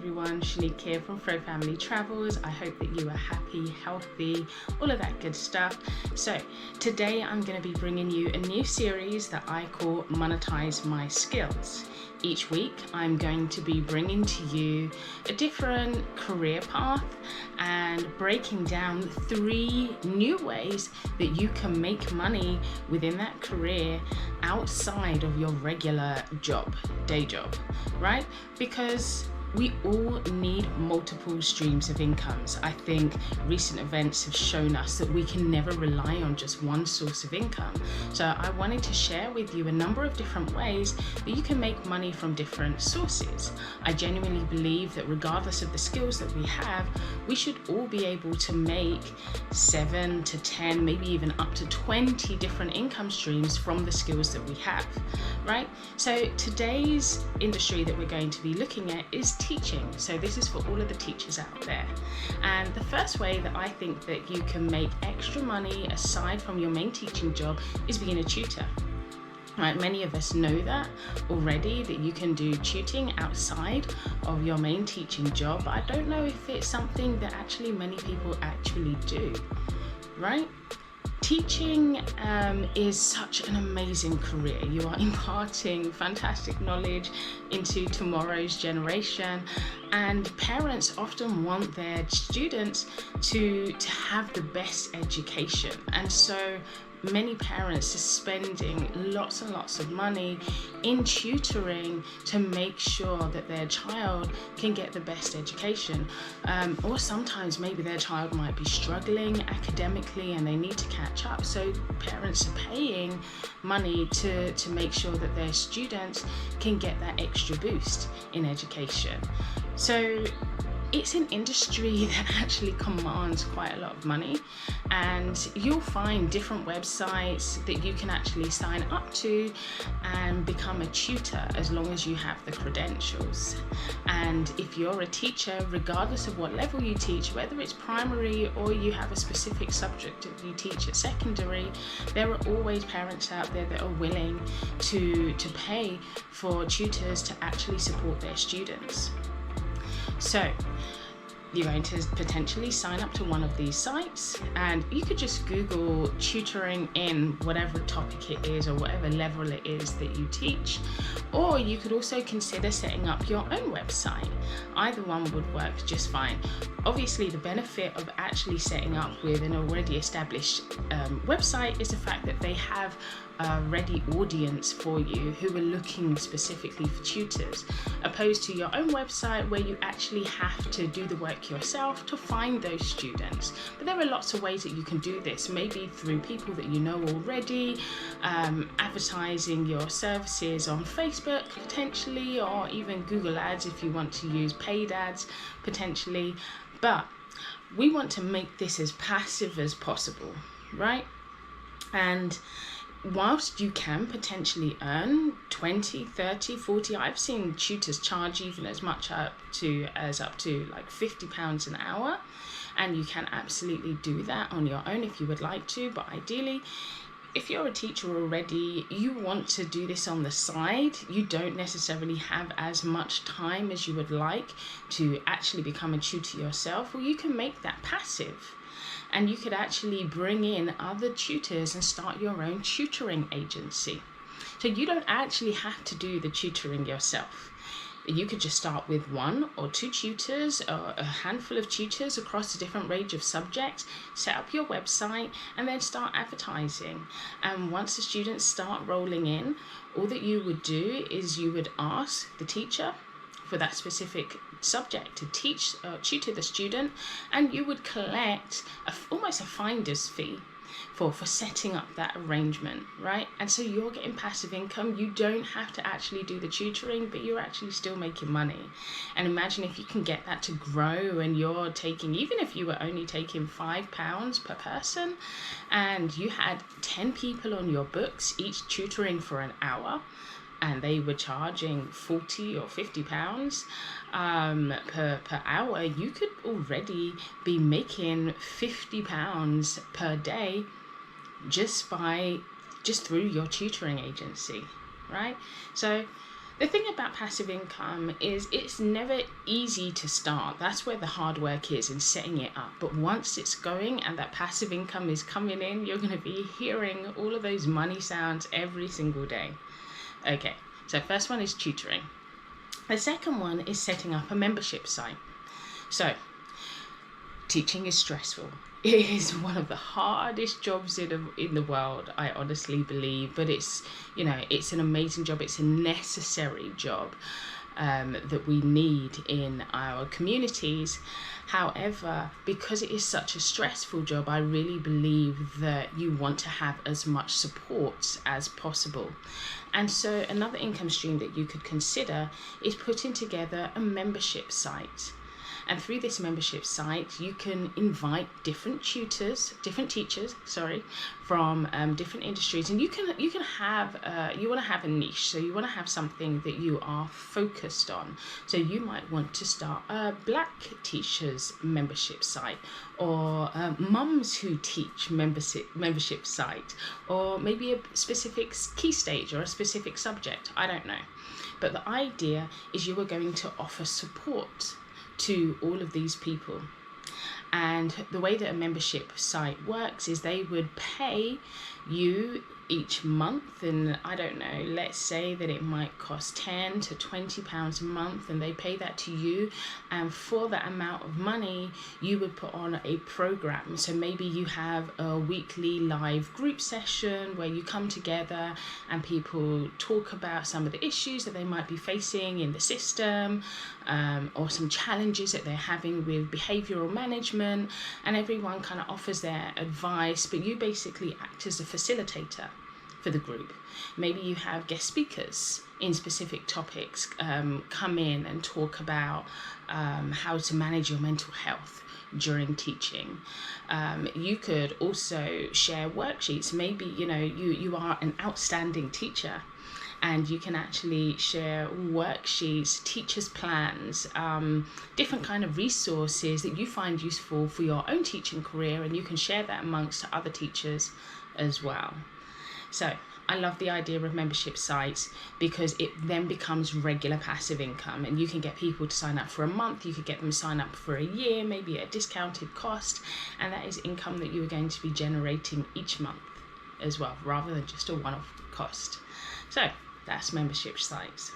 everyone, Shanique here from FroFamilyTravels. I hope that you are happy, healthy, all of that good stuff. So today I'm going to be bringing you a new series that I call Monetise My Skills. Each week I'm going to be bringing to you a different career path and breaking down 3 new ways that you can make money within that career outside of your regular job, day job, right? Because we all need multiple streams of incomes. I think recent events have shown us that we can never rely on just one source of income. So I wanted to share with you a number of different ways that you can make money from different sources. I genuinely believe that regardless of the skills that we have, we should all be able to make 7 to 10, maybe even up to 20 different income streams from the skills that we have, right? So today's industry that we're going to be looking at is teaching. So this is for all of the teachers out there. And the first way that I think that you can make extra money aside from your main teaching job is being a tutor. Right, many of us know that already, that you can do tutoring outside of your main teaching job, but I don't know if it's something that actually many people actually do, right? Teaching is such an amazing career. You are imparting fantastic knowledge into tomorrow's generation, and parents often want their students to have the best education. And so many parents are spending lots and lots of money in tutoring to make sure that their child can get the best education. Or sometimes maybe their child might be struggling academically and they need to catch up. So parents are paying money to make sure that their students can get that extra boost in education. So it's an industry that actually commands quite a lot of money, and you'll find different websites that you can actually sign up to and become a tutor as long as you have the credentials. And if you're a teacher, regardless of what level you teach, whether it's primary or you have a specific subject that you teach at secondary, there are always parents out there that are willing to pay for tutors to actually support their students. So you're going to potentially sign up to one of these sites, and you could just Google tutoring in whatever topic it is or whatever level it is that you teach, or you could also consider setting up your own website. Either one would work just fine. Obviously, the benefit of actually setting up with an already established website is the fact that they have a ready audience for you who are looking specifically for tutors, opposed to your own website where you actually have to do the work yourself to find those students. But there are lots of ways that you can do this, maybe through people that you know already, advertising your services on Facebook potentially, or even Google Ads if you want to use paid ads potentially. But we want to make this as passive as possible, right? And whilst you can potentially earn 20, 30, 40, I've seen tutors charge even as much up to like £50 an hour, and you can absolutely do that on your own if you would like to. But ideally, if you're a teacher already, you want to do this on the side, you don't necessarily have as much time as you would like to actually become a tutor yourself, well, you can make that passive. And you could actually bring in other tutors and start your own tutoring agency. So you don't actually have to do the tutoring yourself. You could just start with 1 or 2 tutors or a handful of tutors across a different range of subjects, set up your website, and then start advertising. And once the students start rolling in, all that you would do is you would ask the teacher for that specific subject to tutor the student, and you would collect almost a finder's fee for setting up that arrangement, right? And so you're getting passive income. You don't have to actually do the tutoring, but you're actually still making money. And imagine if you can get that to grow, and you're taking, even if you were only taking £5 per person, and you had 10 people on your books, each tutoring for an hour, and they were charging £40 or £50 per hour, you could already be making £50 per day just through your tutoring agency, right? So The thing about passive income is it's never easy to start. That's where the hard work is in setting it up. But once it's going and that passive income is coming in, you're going to be hearing all of those money sounds every single day. Okay, so first one is tutoring. The second one is setting up a membership site. So teaching is stressful. It is one of the hardest jobs in the world, I honestly believe, but it's an amazing job. It's a necessary job that we need in our communities. However, because it is such a stressful job, I really believe that you want to have as much support as possible. And so another income stream that you could consider is putting together a membership site. And through this membership site, you can invite different teachers, from different industries, and you want to have a niche. So you want to have something that you are focused on. So you might want to start a Black teachers membership site, or mums who teach membership site, or maybe a specific key stage or a specific subject. I don't know, but the idea is you are going to offer support to all of these people. And the way that a membership site works is they would pay you each month, and I don't know, let's say that it might cost £10 to £20 a month, and they pay that to you, and for that amount of money you would put on a program. So maybe you have a weekly live group session where you come together and people talk about some of the issues that they might be facing in the system, or some challenges that they're having with behavioral management, and everyone kind of offers their advice, but you basically act as a facilitator for the group. Maybe you have guest speakers in specific topics come in and talk about how to manage your mental health during teaching. You could also share worksheets. Maybe you are an outstanding teacher, and you can actually share worksheets, teachers' plans, different kind of resources that you find useful for your own teaching career, and you can share that amongst other teachers as well. So I love the idea of membership sites because it then becomes regular passive income, and you can get people to sign up for a month, you could get them to sign up for a year, maybe at a discounted cost, and that is income that you are going to be generating each month as well, rather than just a one-off cost. So that's membership sites.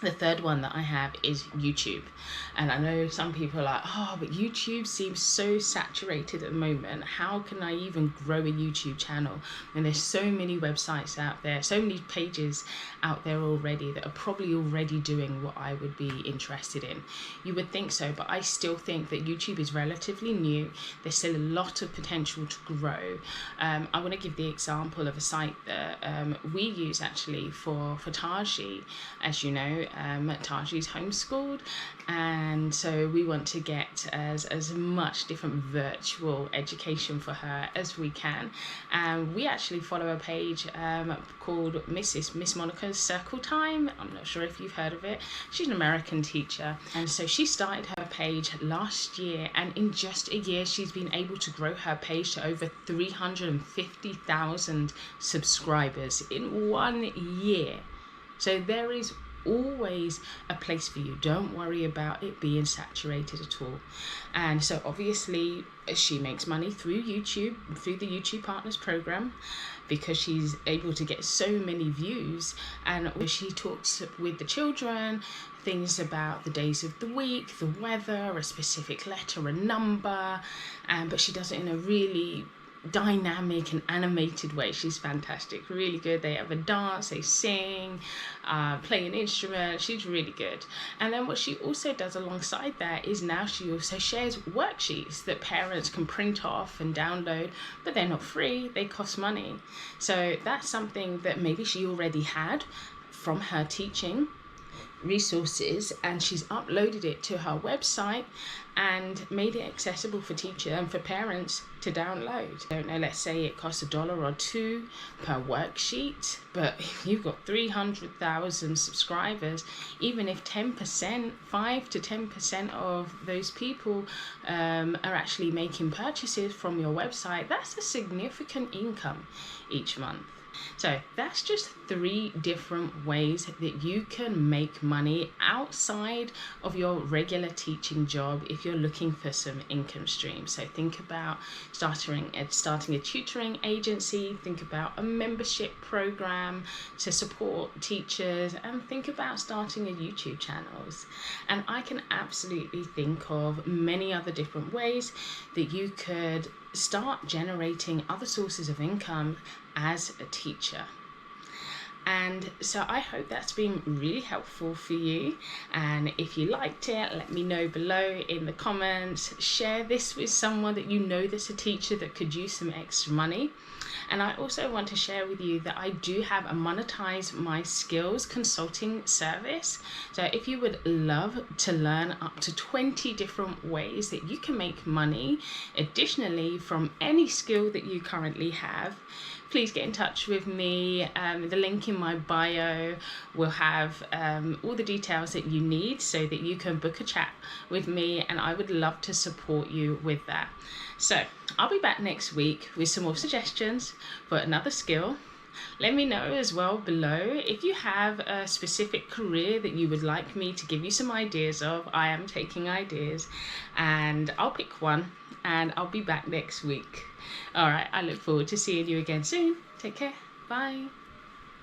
The third one that I have is YouTube. And I know some people are like, oh, but YouTube seems so saturated at the moment. How can I even grow a YouTube channel? And there's so many websites out there, so many pages out there already that are probably already doing what I would be interested in. You would think so, but I still think that YouTube is relatively new. There's still a lot of potential to grow. I want to give the example of a site that we use actually for Taji. As you know, Taji's homeschooled, and so we want to get as much different virtual education for her as we can. And we actually follow a page called Miss Monica's Circle Time. I'm not sure if you've heard of it. She's an American teacher, and so she started her page last year, and in just a year she's been able to grow her page to over 350,000 subscribers in 1 year. So there is always a place for you. Don't worry about it being saturated at all. And so obviously she makes money through YouTube, through the YouTube Partners program, because she's able to get so many views. And she talks with the children things about the days of the week, the weather, a specific letter, a number, but she does it in a really dynamic and animated way. She's fantastic, really good. They have a dance, they sing, play an instrument. She's really good. And then what she also does alongside that is now she also shares worksheets that parents can print off and download, but they're not free, they cost money. So that's something that maybe she already had from her teaching resources, and she's uploaded it to her website and made it accessible for teachers and for parents to download. I don't know, let's say it costs $1 or $2 per worksheet, but if you've got 300,000 subscribers, even if 10%, 5 to 10% of those people are actually making purchases from your website, that's a significant income each month. So that's just 3 different ways that you can make money outside of your regular teaching job if you're looking for some income stream. So think about starting a tutoring agency, think about a membership program to support teachers, and think about starting a YouTube channels. And I can absolutely think of many other different ways that you could start generating other sources of income as a teacher. And so I hope that's been really helpful for you. And if you liked it, let me know below in the comments. Share this with someone that you know that's a teacher that could use some extra money. And I also want to share with you that I do have a Monetise My Skills consulting service. So if you would love to learn up to 20 different ways that you can make money additionally from any skill that you currently have, please get in touch with me. The link in my bio will have all the details that you need so that you can book a chat with me, and I would love to support you with that. So I'll be back next week with some more suggestions for another skill. Let me know as well below if you have a specific career that you would like me to give you some ideas of. I am taking ideas, and I'll pick one and I'll be back next week. All right, I look forward to seeing you again soon. Take care. Bye.